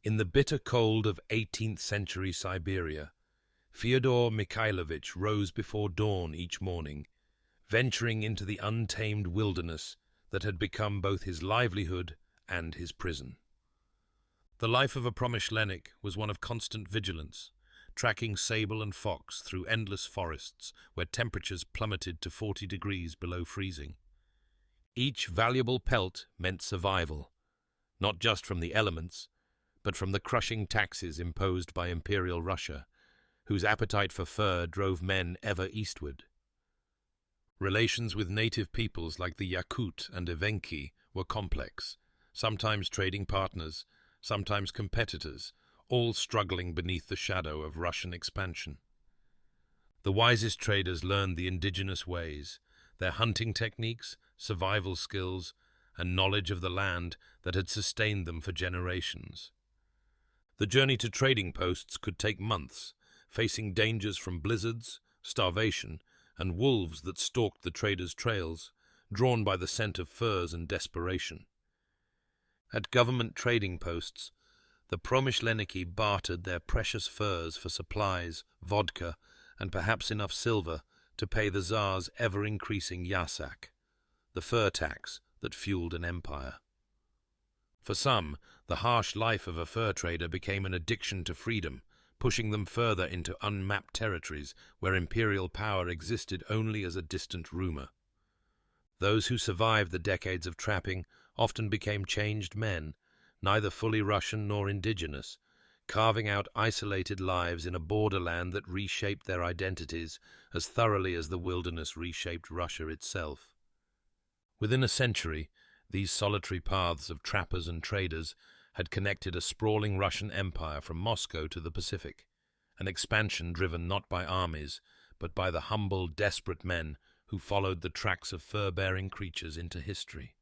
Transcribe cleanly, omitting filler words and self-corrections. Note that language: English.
In the bitter cold of 18th-century Siberia, Fyodor Mikhailovich rose before dawn each morning, venturing into the untamed wilderness that had become both his livelihood and his prison. The life of a Promyshlenik was one of constant vigilance, tracking sable and fox through endless forests where temperatures plummeted to 40 degrees below freezing. Each valuable pelt meant survival, not just from the elements, but from the crushing taxes imposed by Imperial Russia, whose appetite for fur drove men ever eastward. Relations with native peoples like the Yakut and Evenki were complex, sometimes trading partners, sometimes competitors, all struggling beneath the shadow of Russian expansion. The wisest traders learned the indigenous ways, their hunting techniques, survival skills, and knowledge of the land that had sustained them for generations. The journey to trading posts could take months, facing dangers from blizzards, starvation, and wolves that stalked the traders' trails, drawn by the scent of furs and desperation. At government trading posts, the Promyshleniki bartered their precious furs for supplies, vodka, and perhaps enough silver to pay the Tsar's ever-increasing yasak, the fur tax that fueled an empire. For some, the harsh life of a fur trader became an addiction to freedom, pushing them further into unmapped territories where imperial power existed only as a distant rumor. Those who survived the decades of trapping often became changed men, neither fully Russian nor indigenous, carving out isolated lives in a borderland that reshaped their identities as thoroughly as the wilderness reshaped Russia itself. Within a century, these solitary paths of trappers and traders had connected a sprawling Russian empire from Moscow to the Pacific, an expansion driven not by armies, but by the humble, desperate men who followed the tracks of fur-bearing creatures into history.